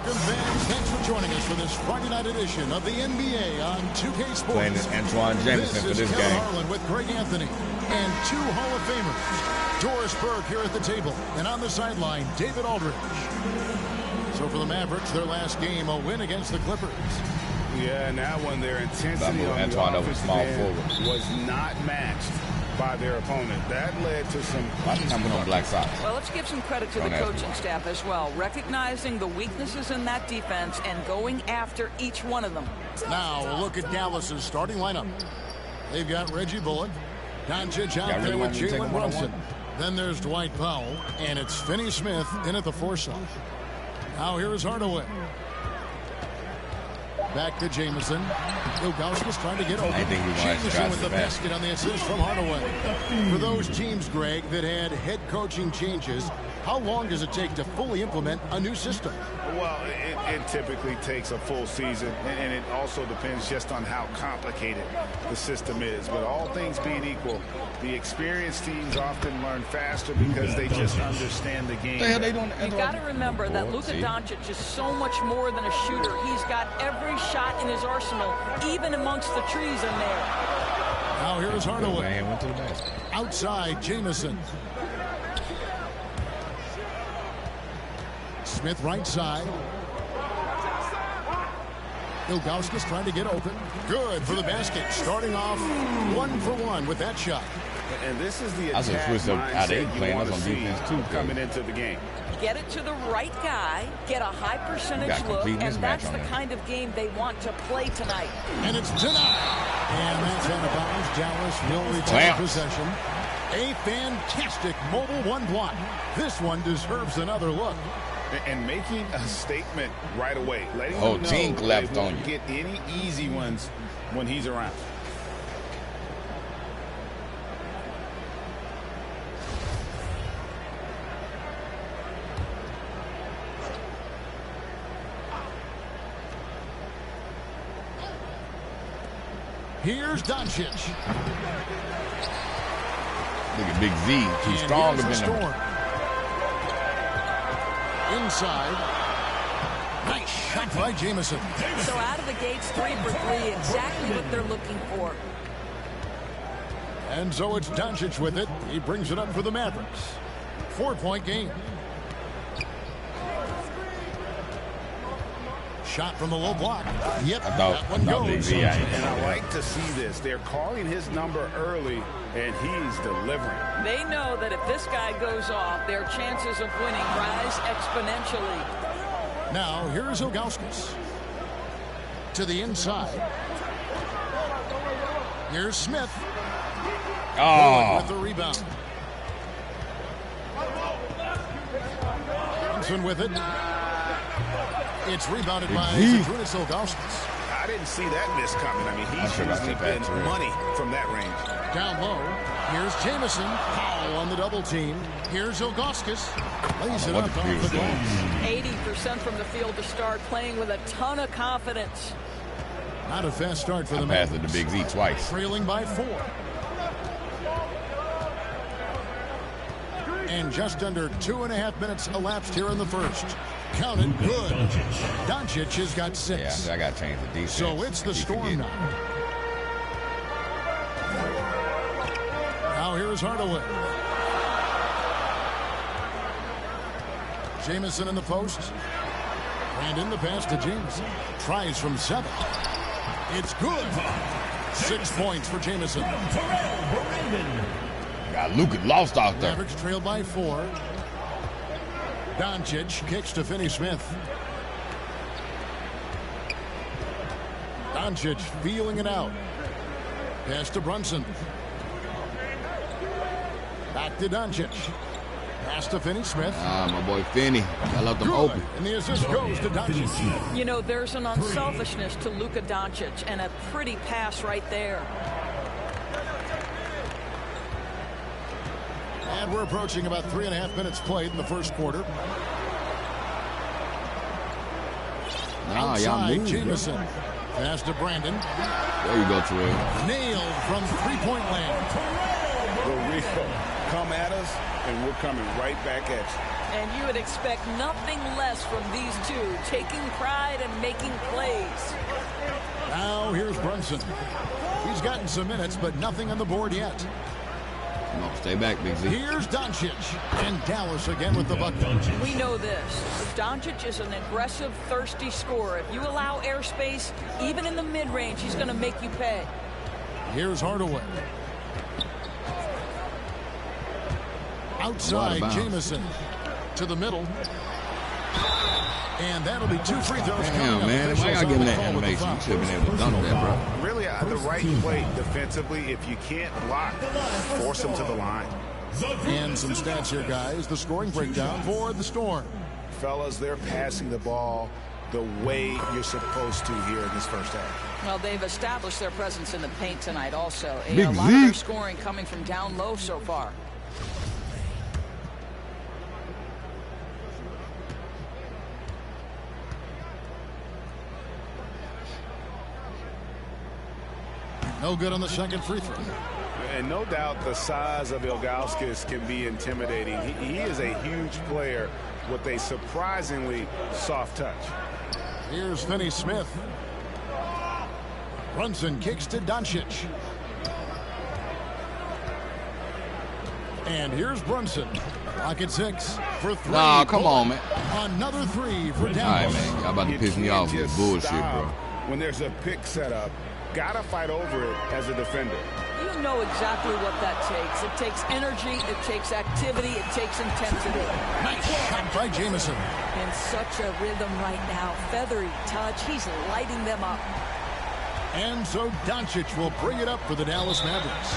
Welcome, fans. Thanks for joining us for this Friday night edition of the NBA on 2K Sports. Playing Antawn, Jamison for this game. Harlan with Greg Anthony and two Hall of Famers. Doris Burke here at the table, and on the sideline, David Aldridge. So for the Mavericks, their last game, a win against the Clippers. Yeah, and that one, their intensity on Antawn the over small forward was not matched by their opponent. That led to some... black socks. Well, let's give some credit to the coaching staff as well, recognizing the weaknesses in that defense and going after each one of them. Now, a look at Dallas's starting lineup. They've got Reggie Bullock, Doncic out there with Jalen Brunson. Then there's Dwight Powell, and it's Finney Smith in at the 4 slot. Now here is Hardaway. Back to Jamison. Ilgauskas trying to get open. Jamison with the basket on the assist from Hardaway. For those teams, Greg, that had head coaching changes, how long does it take to fully implement a new system? Well, it typically takes a full season, and it also depends just on how complicated the system is. But all things being equal, the experienced teams often learn faster because they just understand the game. You've got to remember that Luka Doncic is so much more than a shooter. He's got every shot in his arsenal, even amongst the trees in there. Now here is Hardaway. Outside, Jamison. Smith right side. Ilgauskas trying to get open. Good for the basket. Starting off 1 for 1 with that shot. And this is the attack mindset you want to see coming into the game. Get it to the right guy, get a high percentage look, and that's the kind of game they want to play tonight. And it's denied. And that's out of bounds. Dallas will retain possession. A fantastic mobile one block. This one deserves another look. And making a statement right away. Letting them know team collapsed they on won't get any easy ones when he's around. Here's Doncic. Look at Big Z. He's stronger than him. Inside. Nice shot by Jamison. So out of the gates, 3 for 3, exactly what they're looking for. And so it's Doncic with it. He brings it up for the Mavericks. 4-point game. Shot from the low block. Yep, that one goes. And I like to see this. They're calling his number early, and he's delivering. They know that if this guy goes off, their chances of winning rise exponentially. Now, here's Ilgauskas. To the inside. Here's Smith. With the rebound. Johnson with it. It's rebounded by Zydrunas Ilgauskas. I didn't see that miss coming. I mean, he's usually been money from that range. Down low. Here's Jamison. Powell on the double team. Here's Ilgauskas. Lays it up off the glass. 80% from the field to start, playing with a ton of confidence. Not a fast start for the Mavericks. Passed it to Big Z twice. Trailing by 4. And just under 2.5 minutes elapsed here in the first. Counted good. Doncic has got 6. Yeah, I got to change the defense. So it's the Storm now. Now here is Hardaway. Jamison in the post. And in the pass to Jamison. Tries from 7. It's good. 6 points for Jamison. Got Luka lost out there. Mavericks trailed by 4. Doncic kicks to Finney Smith. Doncic feeling it out. Pass to Brunson. Back to Doncic. Pass to Finney Smith. My boy Finney. I left him open. And the assist goes to Doncic. You know, there's an unselfishness to Luka Doncic, and a pretty pass right there. And we're approaching about 3.5 minutes played in the first quarter. Outside, Jamison. Pass to Brandon. There you go, Terrell. Nailed from 3-point land. The real come at us, and we're coming right back at you. And you would expect nothing less from these two, taking pride and making plays. Now here's Brunson. He's gotten some minutes, but nothing on the board yet. No, stay back, Big Z. Here's Doncic. And Dallas again with the bucket. We know this. Doncic is an aggressive, thirsty scorer. If you allow airspace, even in the mid-range, he's going to make you pay. Here's Hardaway. Outside, Jamison. To the middle. And that'll be 2 free throws. Damn, man. Why y'all giving that animation? You should have been able to dunk that, bro. Really, the right play defensively. If you can't block, force them to the line. And some stats here, guys. The scoring breakdown for the Storm. Fellas, they're passing the ball the way you're supposed to here in this first half. Well, they've established their presence in the paint tonight also. A Big lot of their scoring coming from down low so far. No good on the second free throw. And no doubt the size of Ilgauskas can be intimidating. He is a huge player with a surprisingly soft touch. Here's Finney Smith. Brunson kicks to Doncic. And here's Brunson. Lock at 6 for 3. Nah, come on, man. Another 3 for Dallas. All right, man. Y'all about to piss me off with this bullshit, bro. When there's a pick set up, gotta fight over it as a defender. You know exactly what that takes. It takes energy, it takes activity, it takes intensity. Nice shot by Jamison. In such a rhythm right now. Feathery touch. He's lighting them up. And so Doncic will bring it up for the Dallas Mavericks.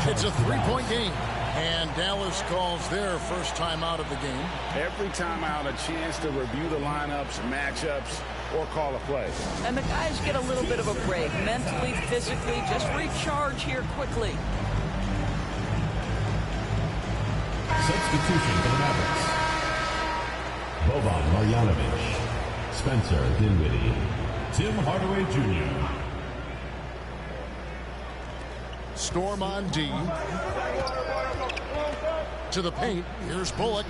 It's a 3-point game. And Dallas calls their first timeout of the game. Every timeout, a chance to review the lineups, matchups, or call a play. And the guys get a little bit of a break. Mentally, physically, just recharge here quickly. Substitution for the Mavericks. Boban Marjanovic, Spencer Dinwiddie, Tim Hardaway Jr. Storm on D. To the paint. Here's Bullock.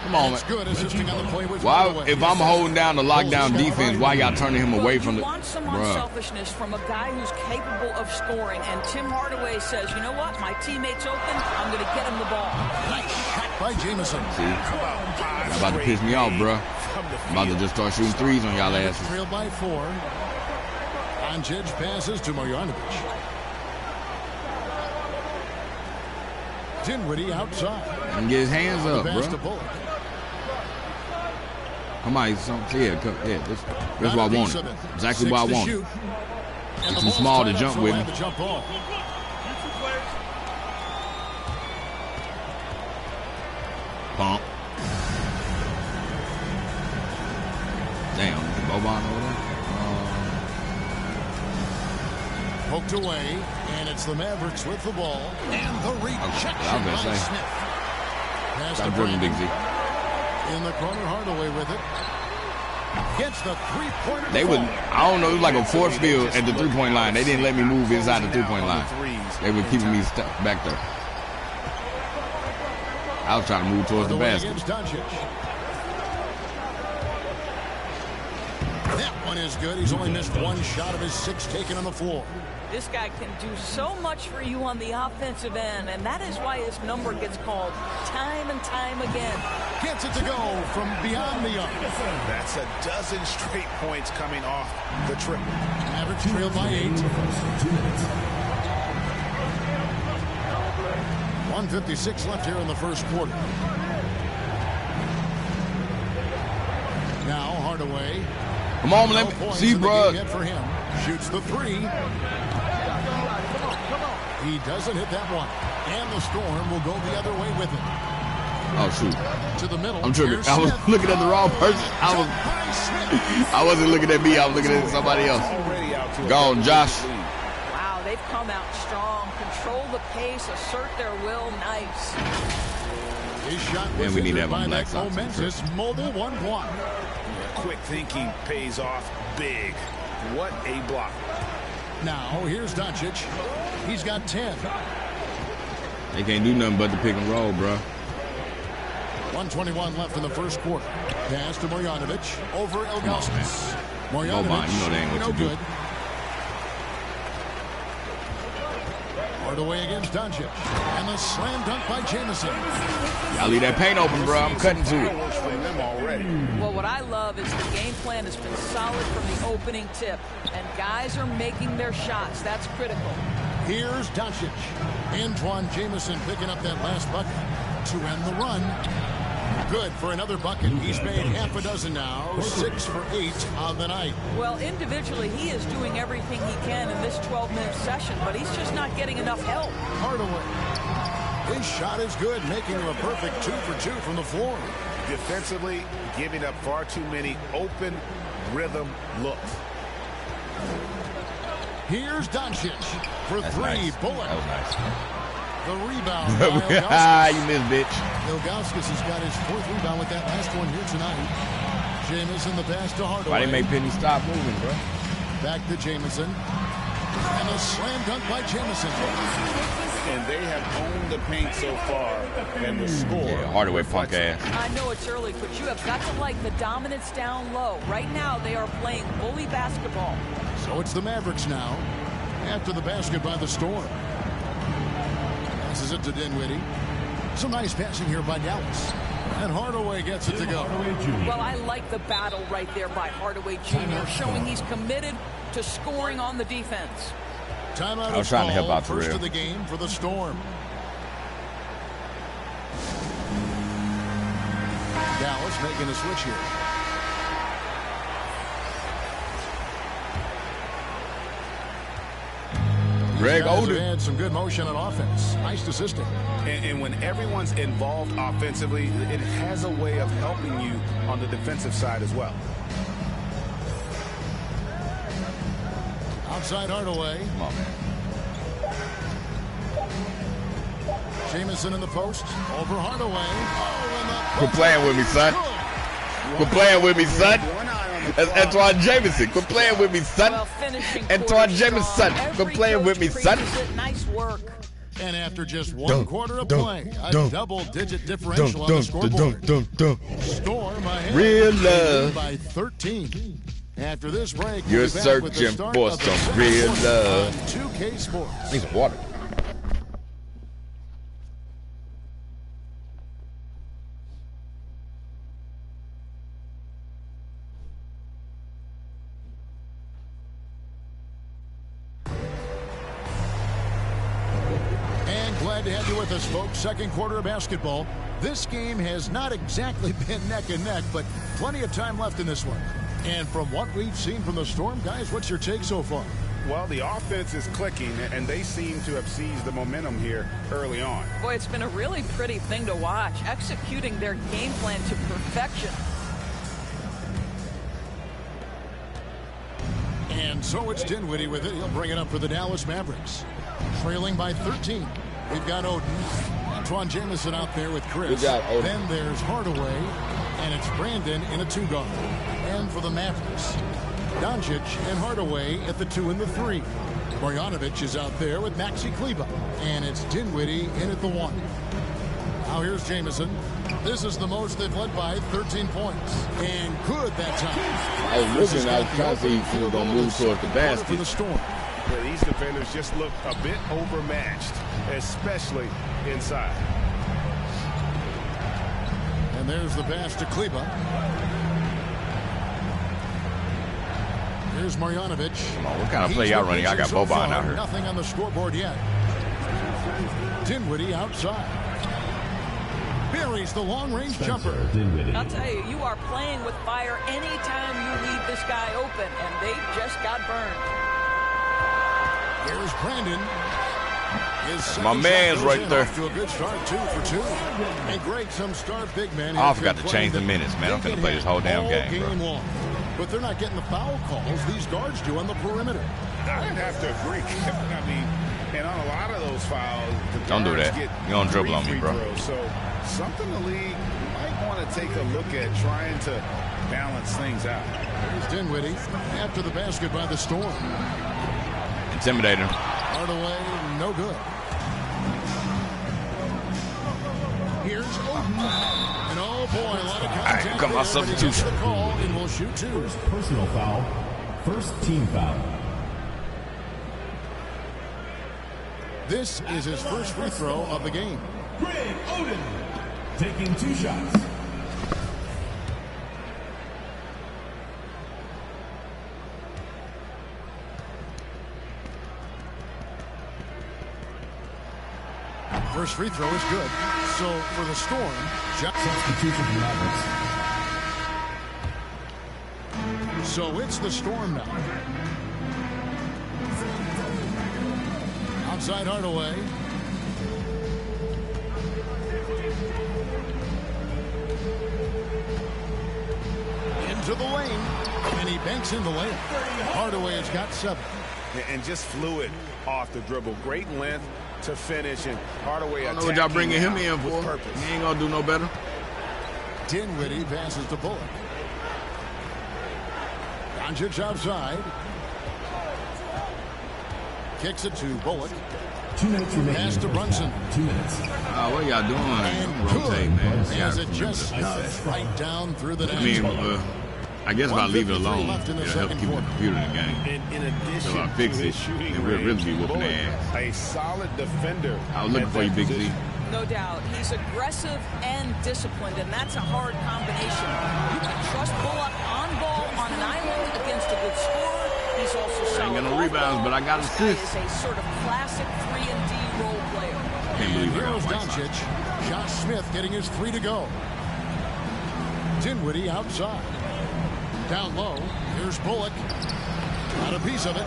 Come on, It's man. good assisting on the play with Why, Hardaway. if I'm holding down the lockdown defense, why y'all turning him away from you the... want some Bruh. unselfishness from a guy who's capable of scoring. And Tim Hardaway says, you know what? My teammate's open. I'm going to get him the ball. Nice shot by Jamison. See? Y'all about to piss me off, bro. I'm about to just start shooting threes on y'all asses. Trailed by 4. Doncic passes to Marjanovic. Dinwiddie outside. And get his hands up, Pass to bro. Bullock. Come on, that's what I wanted. Exactly what I wanted. He's too small to jump with me. Pump. Damn, Boban over there. Poked away, and it's the Mavericks with the ball. And the rejection I was by gonna say. Smith. Pass to Stop dribbling, Big Z. in the corner, Hardaway with it. Gets the three-pointer. They would, I don't know, it was like a force field at the three-point line. They didn't let me move inside the three-point line. They were keeping me stuck back there. I was trying to move towards the basket. That one is good. He's only missed one shot of his 6 taken on the floor. This guy can do so much for you on the offensive end, and that is why his number gets called time and time again. Gets it to go from beyond the arc. That's a dozen straight points coming off the triple. Mavericks trail by 8. 1:56 left here in the first quarter. Now Hardaway. Come on, let me see, bro. For him. Shoots the 3. He doesn't hit that one. And the Storm will go the other way with it. Oh, shoot. To the middle. I'm tripping. I was looking at the wrong person. I wasn't looking at me. I was looking at somebody else. Go on, Josh. Wow, they've come out strong. Control the pace, assert their will. Nice. His shot was we need to have by a black that sox in momentous mobile 1 block. Quick thinking pays off big. What a block. Now, here's Doncic. He's got 10. They can't do nothing but the pick and roll, bro. 1:21 left in the first quarter. Pass to Marjanovic over Ilgauskas. Marjanovic, you know they ain't what no you do. good. Hardaway against Doncic. And the slam dunk by Jamison. Y'all leave that paint open, bro. I'm cutting to it. Well, what I love is the game plan has been solid from the opening tip. And guys are making their shots. That's critical. Here's Doncic. Antawn Jamison picking up that last bucket to end the run. Good for another bucket. He's made half a dozen now, 6 for 8 on the night. Well, individually, he is doing everything he can in this 12-minute session, but he's just not getting enough help. Hardaway. His shot is good, making him a perfect 2 for 2 from the floor. Defensively, giving up far too many open rhythm looks. Here's Doncic for That's 3. nice. Bullet. That was nice. The rebound by Ilgauskas. You missed, bitch. Ilgauskas has got his 4th rebound with that last one here tonight. Jamison the pass to Hardaway. Why didn't make Penny stop moving, bro? Back to Jamison. And a slam dunk by Jamison. And they have owned the paint so far, and the score. Yeah, Hardaway punk ass. I know it's early, but you have got to like the dominance down low. Right now, they are playing bully basketball. So it's the Mavericks now. After the basket by the Storm. Passes it to Dinwiddie. Some nice passing here by Dallas. And Hardaway gets it to go. Well, I like the battle right there by Hardaway Jr., showing he's committed to scoring on the defense. Timeout I was trying to help out first Terrell. of the game for the Storm. Dallas making a switch here. Greg These guys Oden. have had some good motion on offense. Nice assisting. And when everyone's involved offensively, it has a way of helping you on the defensive side as well. Outside Hardaway. Come on, man. Jamison in the post. Over Hardaway. Oh, and the Quit playing with me, son. Quit playing with me, son. That's Antawn Jamison. Quit playing with me, son. Well, finishing Antawn quarter Jamison. strong. Quit Every playing with me, coach son. praises it. Nice work. And after just one quarter of play, a double-digit differential on the scoreboard. Storm ahead Real love. by 13. After this break, You're we'll be back with the searching start for of the some second real quarter love. on 2K Sports. Need some water. And glad to have you with us, folks. Second quarter of basketball. This game has not exactly been neck and neck, but plenty of time left in this one. And from what we've seen from the Storm, guys, what's your take so far? Well, the offense is clicking, and they seem to have seized the momentum here early on. Boy, it's been a really pretty thing to watch, executing their game plan to perfection. And so it's Dinwiddie with it. He'll bring it up for the Dallas Mavericks. Trailing by 13. We've got Oden. Antawn Jamison out there with Chris. Good job, Oden. Then there's Hardaway. And it's Brandon in a 2-guard. And for the Mavericks, Doncic and Hardaway at the 2 and the 3. Marjanovic is out there with Maxi Kleber. And it's Dinwiddie in at the 1. Now here's Jamison. This is the most they've led by 13 points. And good that time. I was looking, I was trying to see if he was going to move towards the For basket. the Storm. But these defenders just look a bit overmatched, especially inside. And there's the pass to Kleber. Here's Marjanovic. Come on, what kind of play y'all running? I got Boban out here. Nothing on the scoreboard yet. Dinwiddie outside. Buries the long-range jumper. I'll tell you, you are playing with fire anytime you leave this guy open, and they just got burned. Here's Brandon. His My man's goes right in there. off to a good start, 2 for 2. And Greg, some star big men. I forgot to change the minutes, man. I'm finna play this whole damn game, bro. Long. But they're not getting the foul calls these guards do on the perimeter. I'd have to agree. I mean, and on a lot of those fouls, the Don't do guards that. get You don't dribble on me, free bro. throws. So something the league might want to take a look at, trying to balance things out. Here's Dinwiddie after the basket by the Storm. Intimidating. Hardaway, no good. Here's Oden. And Oh boy, a lot of contact. Right, come my substitution. Call and we'll shoot two. Personal foul. First team foul. This is his first free throw of the game. Greg Oden taking 2 shots. First free throw is good. So for the Storm, Substitution for Mavericks. so it's the Storm now. Outside Hardaway. Into the lane. And he banks in the lane. Hardaway has got 7. And just fluid off the dribble. Great length to finish, and Hardaway. I don't know what y'all bringing him in for. He ain't gonna do no better. Dinwiddie passes to Bullock. Doncic outside. Kicks it to Bullock. 2 minutes remaining. Pass to Brunson. 2 minutes. What y'all doing? And Rotate, man. as it just snuffs right down through the net. I mean, I guess if I leave it alone, left in the it'll help second keep the quarter. computer in the game. In addition So I fix to it, his shooting and we'll really be range, whooping Bullock, their ass. a solid defender. I was looking at for you, that Big Z. position. No doubt. He's aggressive and disciplined, and that's a hard combination. You can trust Bullock on ball on an island against a good scorer. He's also solid. Ain't got no off rebounds, ball. but I got This guy assists. is a sort of classic 3-and-D role player. Can't believe I Here's got Doncic. Whiteside. Josh Smith getting his 3 to go. Dinwiddie outside. Down low. Here's Bullock. Got a piece of it.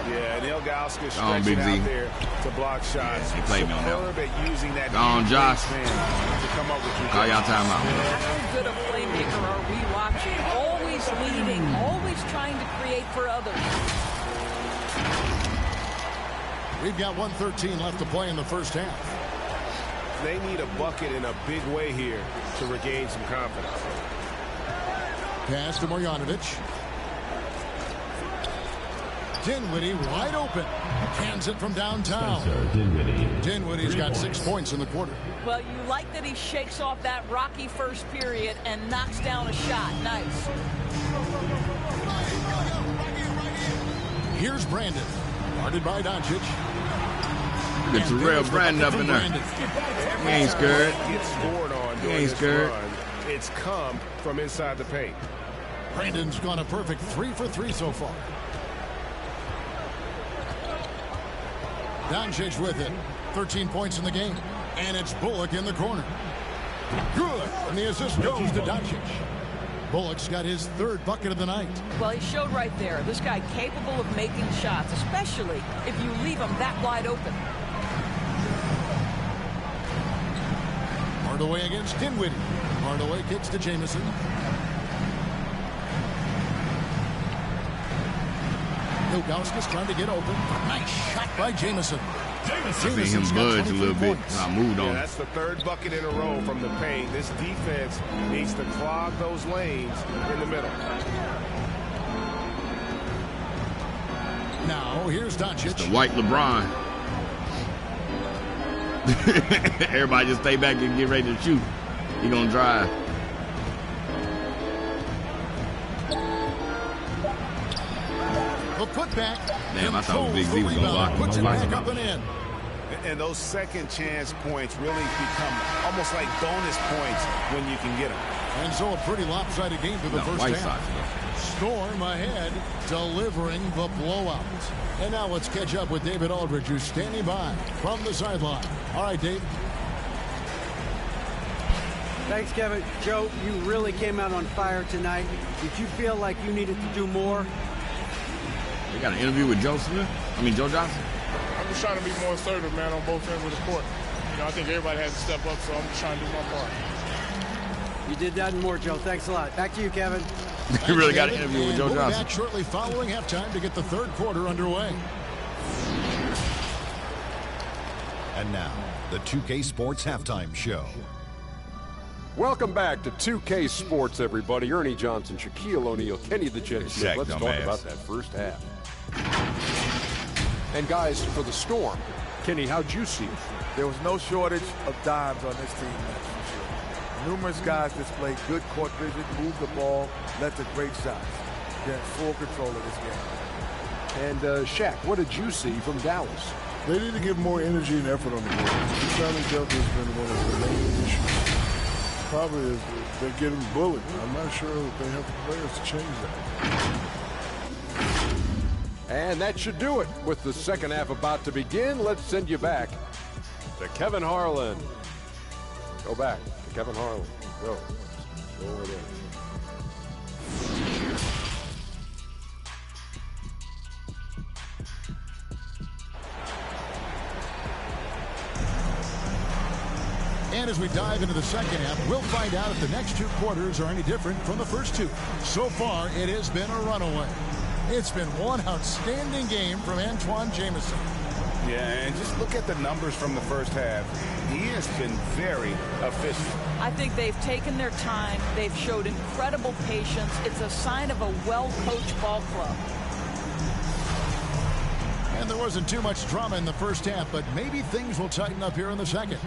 Yeah, and Ilgauskas Go on, stretching Big Z. out there to block shots. He played me on that one. Superb at using that Go on, Josh. man to come up with Call y'all timeout. How good a playmaker are we watching? Always leading, always trying to create for others. We've got 1:13 left to play in the first half. They need a bucket in a big way here to regain some confidence. Pass to Marjanovic. Dinwiddie wide open. Cans it from downtown. Spencer Dinwiddie. Dinwiddie's got 6 points in the quarter. Well, you like that he shakes off that rocky first period and knocks down a shot. Nice. Here's Brandon. Guarded by Doncic. Look at Terrell Brandon up in there. He ain't scared. Gets scored on He during ain't this scared. run. It's come from inside the paint. Brandon's gone a perfect 3 for 3 so far. Doncic with it. 13 points in the game. And it's Bullock in the corner. Good. And the assist goes to Doncic. Bullock's got his 3rd bucket of the night. Well, he showed right there. This guy capable of making shots, especially if you leave him that wide open. Hardaway against Dinwiddie. Hardaway kicks to Jamison. Ilgauskas trying to get open. Nice shot by Jamison. I seen him budge a little bit. I moved Yeah, on. that's the 3rd bucket in a row from the paint. This defense needs to clog those lanes in the middle. Now, here's Doncic. The white LeBron. Everybody just stay back and get ready to shoot. He gonna drive. The putback. Damn, I thought Big Z was gonna Rebound. lock Puts it him. back up and in. And those second chance points really become almost like bonus points when you can get them. And so a pretty lopsided game through the No, first White half. Sox. Storm ahead, delivering the blowout. And now let's catch up with David Aldridge, who's standing by from the sideline. All right, Dave. Thanks, Kevin. Joe, you really came out on fire tonight. Did you feel like you needed to do more? We got an interview with Joe Johnson. I'm just trying to be more assertive, man, on both ends of the court. You know, I think everybody has to step up, so I'm just trying to do my part. You did that and more, Joe. Thanks a lot. Back to you, Kevin. We really got an interview with Joe We'll be Johnson. back shortly following halftime to get the 3rd quarter underway. And now, the 2K Sports Halftime Show. Welcome back to 2K Sports, everybody. Ernie Johnson, Shaquille O'Neal, Kenny the Jet Smith. Let's talk about that first half. And guys, for the Storm, Kenny, how'd you see it? There was no shortage of dimes on this team, that's for sure. Numerous guys display good court vision, move the ball, left a great shots. They're in full control of this game. And Shaq, what did you see from Dallas? They need to give more energy and effort on the board. Rebounding depth has been one of the main issues. Probably is they're getting bullied. I'm not sure that they have the players to change that. And that should do it. With the second half about to begin, let's send you back to Kevin Harlan. Go back to Kevin Harlan. Go over there. And as we dive into the second half, we'll find out if the next two quarters are any different from the first two. So far, it has been a runaway. It's been one outstanding game from Antawn Jamison. Yeah, and just look at the numbers from the first half. He has been very efficient. I think they've taken their time. They've showed incredible patience. It's a sign of a well-coached ball club. And there wasn't too much drama in the first half, but maybe things will tighten up here in the second.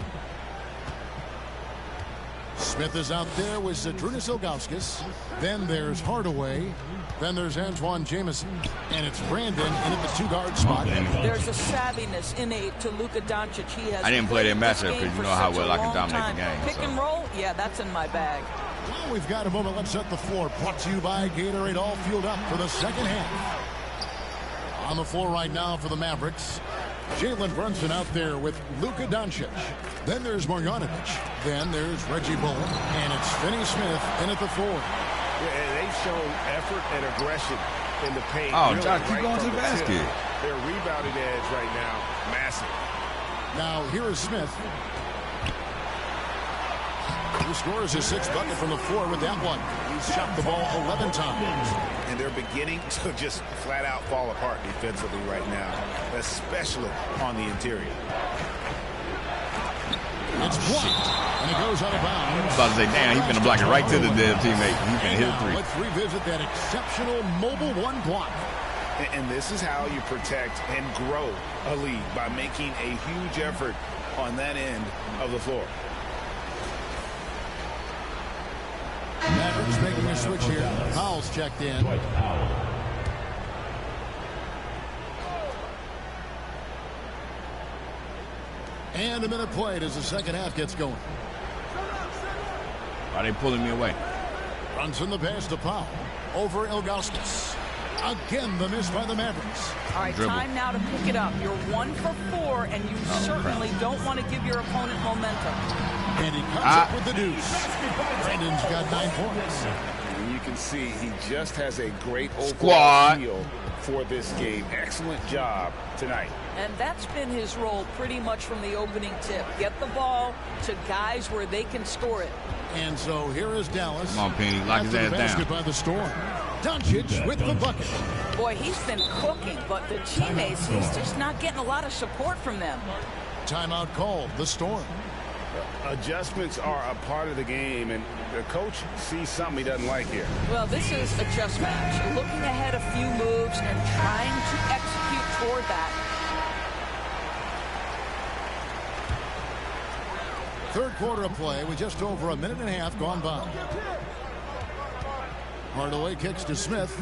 Smith is out there with Zydrunas Ilgauskas. Then there's Hardaway. Then there's Antawn Jamison. And it's Brandon in at the two-guard spot. There's a savviness innate to Luka Doncic. He has I didn't play that matchup because you know how well I can dominate the game. Pick and roll? Yeah, that's in my bag. Well, we've got a moment. Let's set the floor. Brought to you by Gatorade, all fueled up for the second half. On the floor right now for the Mavericks, Jalen Brunson out there with Luka Doncic. Then there's Marjanovic. Then there's Reggie Bullock. And it's Finney Smith in at the four. Yeah, they've shown effort and aggression in the paint. Oh, really Josh, keep right going to the basket. Their rebounding edge right now, massive. Now here is Smith. He scores his sixth bucket from the floor with that one. He's shot the ball 11 times. And they're beginning to just flat out fall apart defensively right now, especially on the interior. It's blocked, and it goes out of bounds. I was about to say, damn, he's going to block it right to the dead teammate. He's going to hit a three. Let's revisit that exceptional mobile one block. And this is how you protect and grow a lead, by making a huge effort on that end of the floor. Mavericks making a switch here. Powell's checked in. And a minute played as the second half gets going. Why are they pulling me away? Brunson the pass to Powell. Over Ilgauskas. Again, the miss by the Mavericks. All right, time now to pick it up. You're 1 for 4, and you certainly don't want to give your opponent momentum. And he comes up with the deuce. Brandon's got 9 points. And you can see he just has a great overall feel for this game. Excellent job tonight. And that's been his role pretty much from the opening tip. Get the ball to guys where they can score it. And so here is Dallas. Come on, Penny, lock his ass basket down. By the Storm. Doncic with the bucket. Boy, he's been cooking, but the teammates, he's just not getting a lot of support from them. Timeout called. The Storm. Adjustments are a part of the game, and the coach sees something he doesn't like here. Well, this is a chess match. Looking ahead a few moves and trying to execute toward that. Third quarter of play with just over a minute and a half gone by. Hardaway kicks to Smith.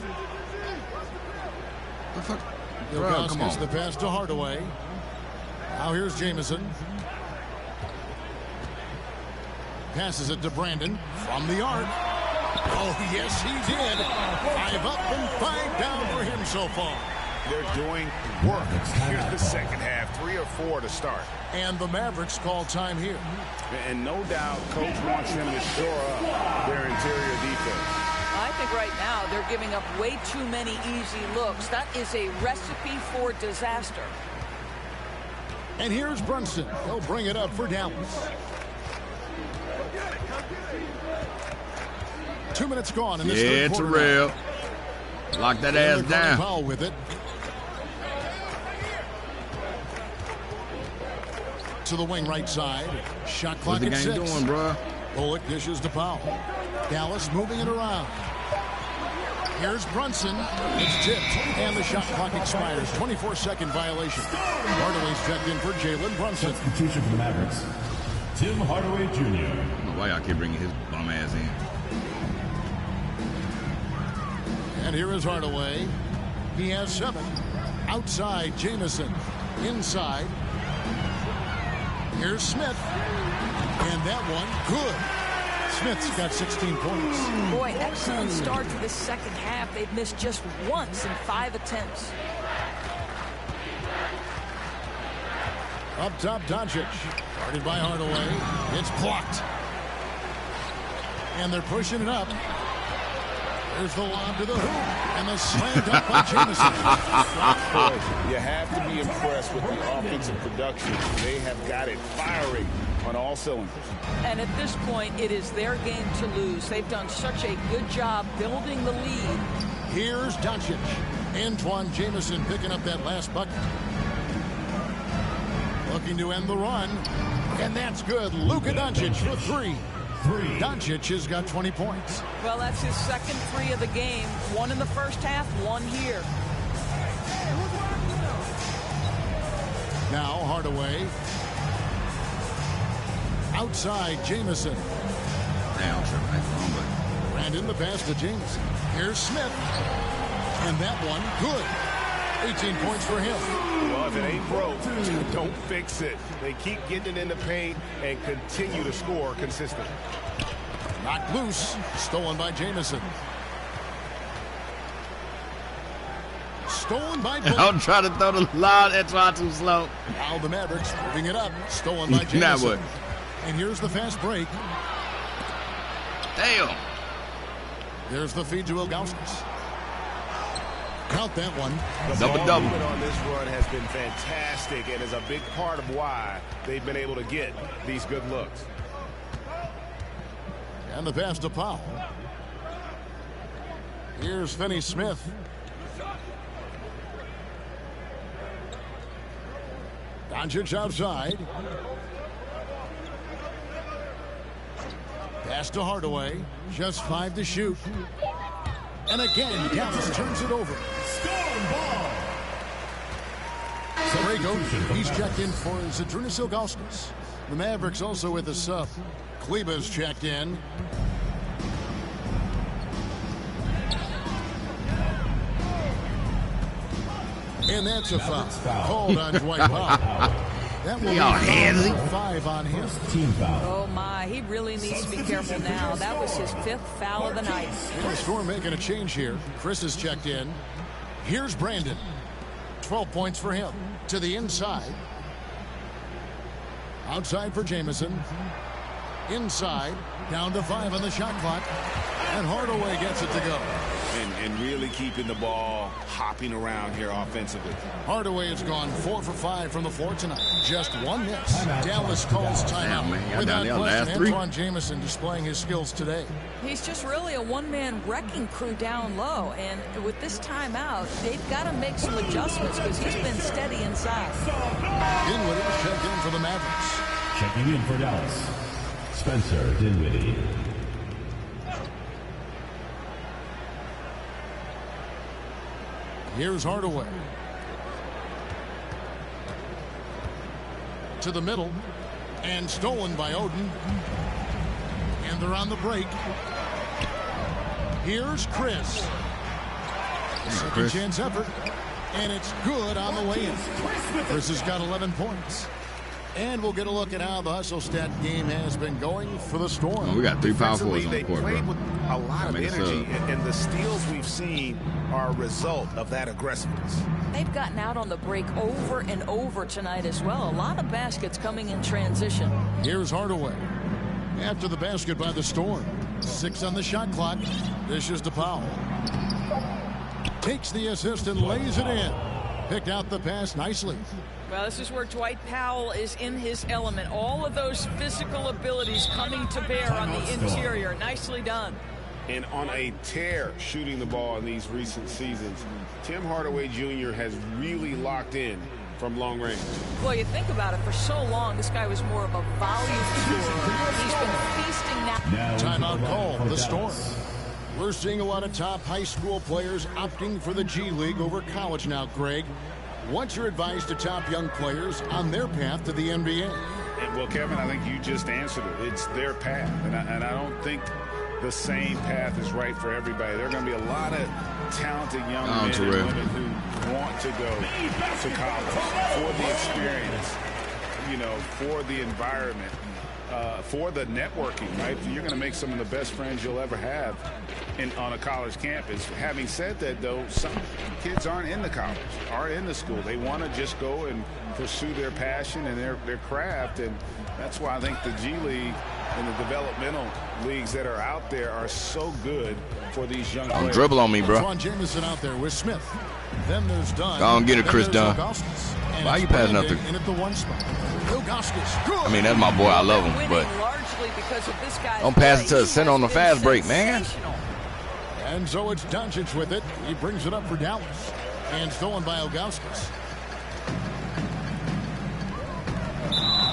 Ilgauskas the pass to Hardaway. Now here's Jamison. Passes it to Brandon from the arc. Oh, yes, he did. 5 up and 5 down for him so far. They're doing work here in the second half. 3 or 4 to start. And the Mavericks call time here. And no doubt, coach wants them to shore up their interior defense. I think right now they're giving up way too many easy looks. That is a recipe for disaster. And here's Brunson. He'll bring it up for Dallas. 2 minutes gone in this third quarter. Terrell. Lock that ass down. Powell with it. To the wing right side. Shot clock at 6. What's the game doing, bro? Bullock dishes to Powell. Dallas moving it around. Here's Brunson. It's tipped, and the shot clock expires. 24-second violation. Hardaway's checked in for Jalen Brunson. Substitution for the Mavericks. Tim Hardaway Jr. Why Why y'all keep bringing his bum ass in? And here is Hardaway. He has 7. Outside, Jamison. Inside. Here's Smith. And that one, good. Smith's got 16 points. Boy, excellent start to the second half. They've missed just once in 5 attempts. Up top, Doncic. Guarded by Hardaway. It's blocked. And they're pushing it up. There's the lob to the hoop. And the slam dunk by Jamison. You have to be impressed with the offensive production. They have got it firing on all cylinders. And at this point, it is their game to lose. They've done such a good job building the lead. Here's Doncic. Antawn Jamison picking up that last bucket. Looking to end the run. And that's good. Luka Doncic for 3. Doncic has got 20 points. Well, that's his second 3 of the game. 1 in the first half, 1 here. Now Hardaway. Outside, Jamison. Brandon the pass to Jamison. Here's Smith. And that one, good. 18 points for him. Well, if it ain't broke, don't fix it. They keep getting it in the paint and continue to score consistently. Knocked loose. Stolen by Jamison. Stolen by Bullock. I'm trying to throw the lob. That's why too slow. Now the Mavericks moving it up. Stolen by Jamison. And here's the fast break. Damn. There's the feed to Ilgauskas. Count that one. The double on this run has been fantastic and is a big part of why they've been able to get these good looks. And the pass to Powell. Here's Finney Smith. Doncic outside. Pass to Hardaway. Just 5 to shoot. And again, Dallas turns it over. He's checked in for Zydrunas Ilgauskas. The Mavericks also with a sub. Kleba's checked in. And that's a foul. Called on Dwight Powell. That will be 5 on him. Oh, my. He really needs to be careful now. That was his 5th foul of the night. And the Storm making a change here. Chris is checked in. Here's Brandon. 12 points for him. To the inside. Outside for Jamison. Inside. Down to 5 on the shot clock. And Hardaway gets it to go. And really keeping the ball hopping around here offensively. Hardaway has gone 4 for 5 from the floor tonight. Just 1 miss. Dallas calls timeout. Without question, Antawn Jamison displaying his skills today. He's just really a one-man wrecking crew down low. And with this timeout, they've got to make some adjustments because he's been steady inside. Dinwiddie checked in for the Mavericks. Checking in for Dallas, Spencer Dinwiddie. Here's Hardaway. To the middle. And stolen by Oden. And they're on the break. Here's Chris. Second chance effort. And it's good on the way in. Chris has got 11 points. And we'll get a look at how the hustle stat game has been going for the Storm. Oh, we got 3 power forwards on the court, played bro. with a lot of energy, and the steals we've seen are a result of that aggressiveness. They've gotten out on the break over and over tonight as well. A lot of baskets coming in transition. Here's Hardaway. After the basket by the Storm. 6 on the shot clock. Dishes to Powell. Takes the assist and lays it in. Picked out the pass nicely. Well, this is where Dwight Powell is in his element. All of those physical abilities coming to bear on the interior. Nicely done. And on a tear shooting the ball in these recent seasons, Tim Hardaway Jr. has really locked in from long range. Well, you think about it, for so long, this guy was more of a volume scorer. He's been feasting now. Timeout call for the Storm. We're seeing a lot of top high school players opting for the G League over college now, Greg. What's your advice to top young players on their path to the NBA? And Well, Kevin, I think you just answered it. It's their path, and I don't think the same path is right for everybody. There are going to be a lot of talented young men and women who want to go to college for the experience, you know, for the environment, for the networking, right? You're going to make some of the best friends you'll ever have on a college campus. Having said that, though, some kids aren't in the college, aren't in the school. They want to just go and pursue their passion and their craft, and that's why I think the G League and the developmental leagues that are out there are so good for these young players. Don't dribble on me, bro. Antawn Jamison out there with Smith. Then there's Dunn. Go on, get it, Chris Dunn. Why are you passing up there? In at the one spot. Ilgauskas. I mean, that's my boy. I love him, but don't pass it to the center on the fast break, man. And so it's Doncic with it. He brings it up for Dallas. And stolen by Ilgauskas.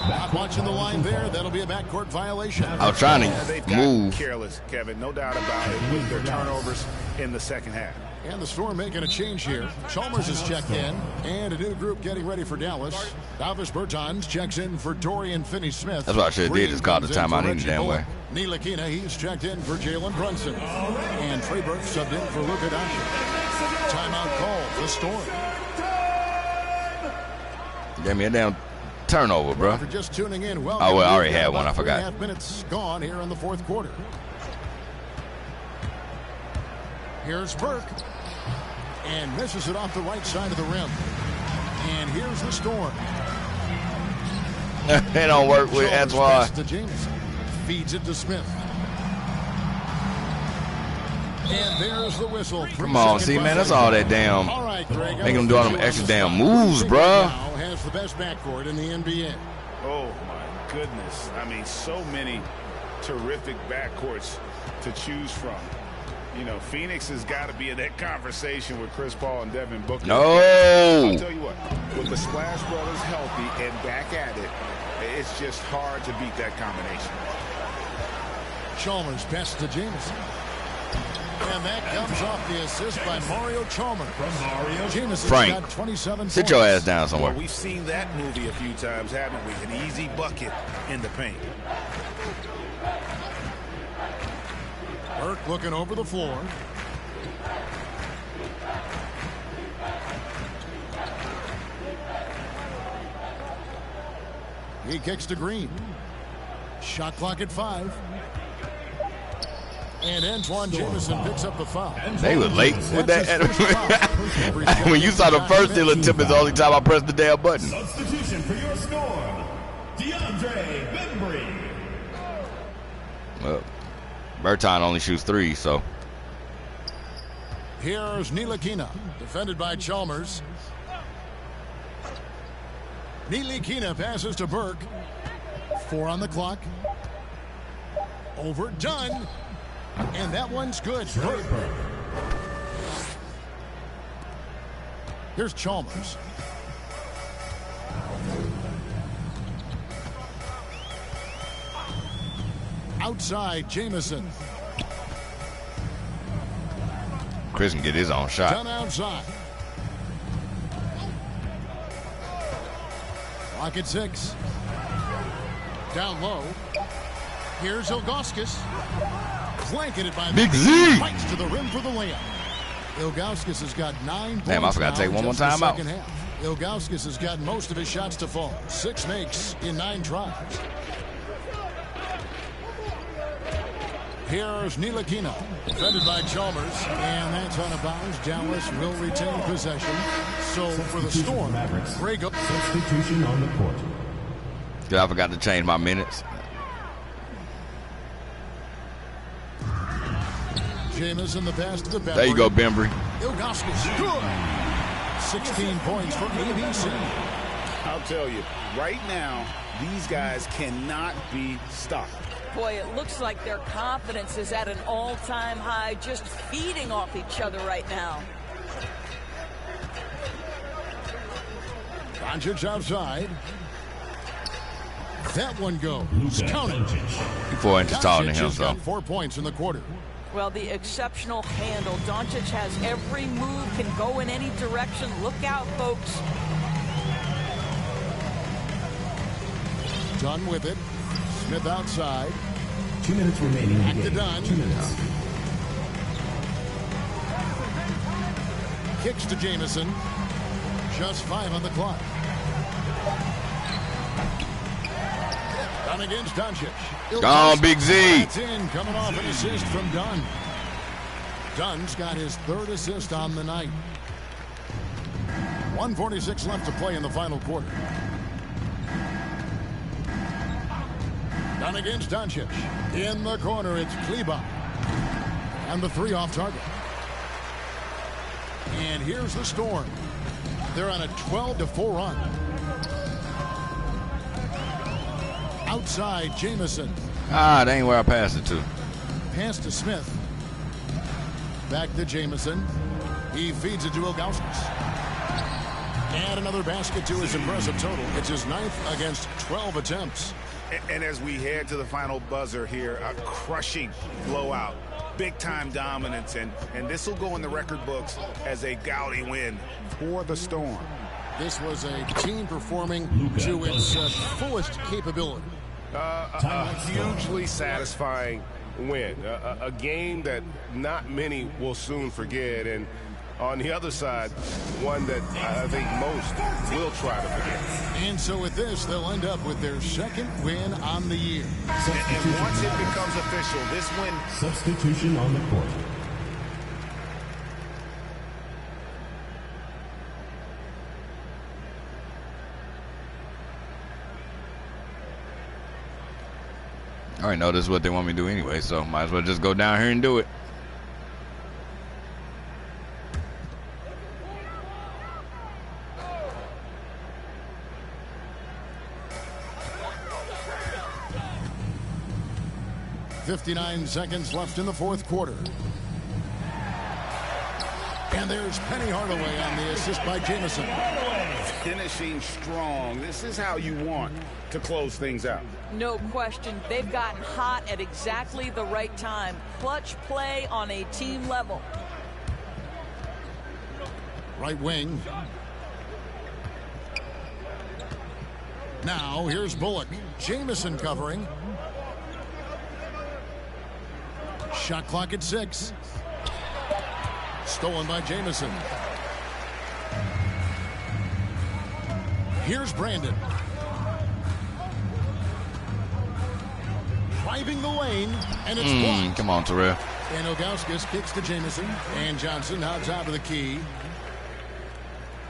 Not watching the line there. That'll be a backcourt violation. I was trying to move. Careless, Kevin. No doubt about it with their turnovers in the second half. And the Storm making a change here. Chalmers is checked in. And a new group getting ready for Dallas. Davis Bertans checks in for Dorian Finney-Smith. That's what I should have did, is called the time I need damn way. Ntilikina, he's checked in for Jalen Brunson. And Trey Burke subbed in for Luka Doncic. Timeout call, the Storm. Give me a damn turnover, bro. For just tuning in, well, I already had one. I forgot. 3.5 minutes gone here in the fourth quarter. Here's Burke. And misses it off the right side of the rim. And here's the Storm. It don't work with Antawn. To Jamison. Feeds it to Smith. And there's the whistle. Come on, see, man, that's all that damn. All right, Greg, making them do all them extra damn moves, bro. Has the best backcourt in the NBA. Oh my goodness! I mean, so many terrific backcourts to choose from. You know, Phoenix has got to be in that conversation with Chris Paul and Devin Booker. No. I'll tell you what, with the Splash Brothers healthy and back at it, it's just hard to beat that combination. Chalmers passes to Jamison. And that comes off the assist by Mario Chalmers. Jamison got 27 sit your ass down somewhere. Well, we've seen that movie a few times, haven't we? An easy bucket in the paint. Burke looking over the floor. He kicks to Green. Shot clock at 5. And Antawn Jamison picks up the foul. They were late with that. When you saw the first deal attempt, is the only time I pressed the damn button. Substitution for your Storm, DeAndre Bembry. Well, Bertans only shoots 3, so. Here's Ntilikina, defended by Chalmers. Ntilikina passes to Burke. 4 on the clock. Overdone. And that one's good. Here's Chalmers. Outside, Jamison. Chris can get his own shot. Done outside. Clock at 6. Down low. Here's Ilgauskas. Blanketed by Big Z. Fights to the rim for the layup. Ilgauskas has got 9 points. Damn, I forgot to take one more time out. Ilgauskas has got most of his shots to fall. 6 makes in 9 tries. Here's Ntilikina, defended by Chalmers, and that's out of bounds. Dallas will retain possession. So for the Storm, Mavericks, break up. Substitution on the court. I forgot to change my minutes. Jamison the pass to the back. There you go, Bembry. Ilgauskas, good. 16 points for ABC. I'll tell you, right now, these guys cannot be stopped. Boy, it looks like their confidence is at an all-time high, just feeding off each other right now. Doncic outside. That one goes. Counted. Before into talking to him, so. 4 points in the quarter. Well, the exceptional handle. Doncic has every move, can go in any direction. Look out, folks. Dunn with it. Smith outside. 2 minutes remaining. Back to Dunn. 2 minutes. Kicks to Jamison. Just 5 on the clock. Dunn against Doncic. Gone, Big Z. That's in, coming off an assist from Dunn. Dunn's got his 3rd assist on the night. 1:46 left to play in the final quarter. Dunn against Doncic. In the corner, it's Kleba. And the 3 off target. And here's the Storm. They're on a 12-4 run. Outside, Jamison. That ain't where I passed it to. Pass to Smith. Back to Jamison. He feeds it to Ilgauskas. And another basket to his impressive total. It's his 9th against 12 attempts. And as we head to the final buzzer here, a crushing blowout. Big-time dominance, and this will go in the record books as a gaudy win for the Storm. This was a team performing to its fullest capability. A hugely satisfying win. A game that not many will soon forget, and on the other side, one that I think most will try to forget. And so with this, they'll end up with their 2nd win on the year. And once it becomes official, this win... Substitution on the court. I already know this is what they want me to do anyway, so might as well just go down here and do it. .59 seconds left in the 4th quarter. And there's Penny Hardaway on the assist by Jamison. Finishing strong. This is how you want to close things out. No question. They've gotten hot at exactly the right time. Clutch play on a team level. Right wing. Now here's Bullock. Jamison covering. Shot clock at 6. Stolen by Jamison. Here's Brandon. Driving the lane, and it's blocked. Come on, Terrell. And Ilgauskas kicks to Jamison. And Johnson now top of the key.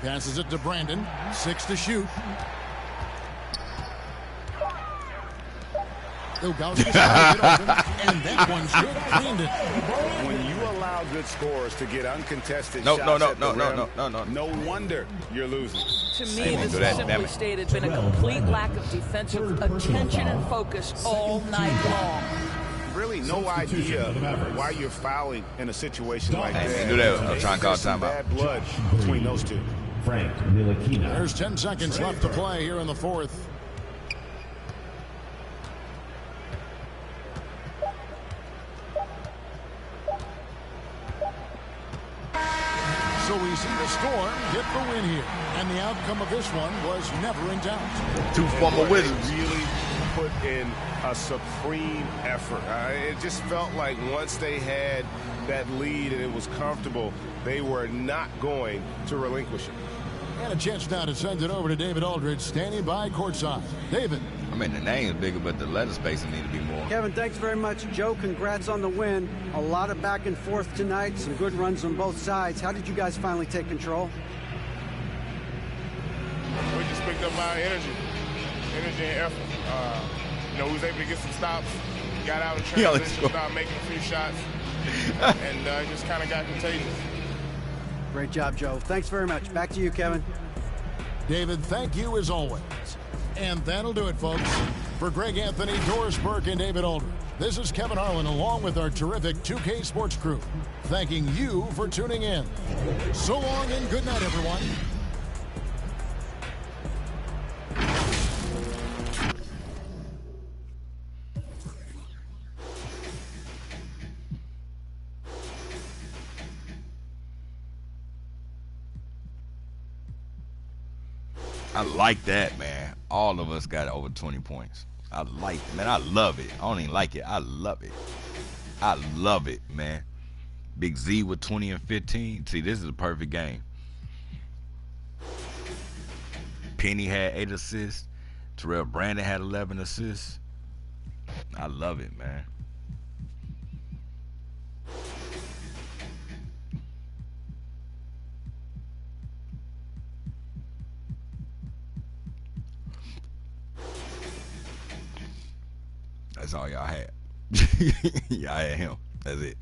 Passes it to Brandon. 6 to shoot. Ilgauskas has it open, and that one's good. Cleaned it. When you allow good scores to get uncontested No, shots no, at no, the no, rim, no, no, no. no wonder you're losing. To me, this has simply stated been a complete lack of defensive attention and focus all night long. Really no idea why you're fouling in a situation like that. Do that. I'm trying to call There's timeout. bad blood between those two. Frank Ntilikina. There's 10 seconds left to play here in the 4th. So we see the Storm get the win here. And the outcome of this one was never in doubt. 2 former Wizards. Really put in a supreme effort. It just felt like once they had that lead and it was comfortable, they were not going to relinquish it. And a chance now to send it over to David Aldridge, standing by courtside. David. I mean, the name is bigger, but the letter spacing need to be more. Kevin, thanks very much. Joe, congrats on the win. A lot of back and forth tonight. Some good runs on both sides. How did you guys finally take control? We just picked up our energy and effort. We was able to get some stops, got out of transition, started making a few shots, and it just kind of got contagious. Great job, Joe. Thanks very much. Back to you, Kevin. David, thank you as always. And that'll do it, folks. For Greg Anthony, Doris Burke, and David Aldridge, this is Kevin Harlan along with our terrific 2K Sports crew, thanking you for tuning in. So long and good night, everyone. I like that, man. All of us got over 20 points. I like it, man. I love it. I don't even like it. I love it. I love it, man. Big Z with 20 and 15. See, this is a perfect game. Penny had 8 assists. Terrell Brandon had 11 assists. I love it, man. That's all y'all had. Y'all had him. That's it.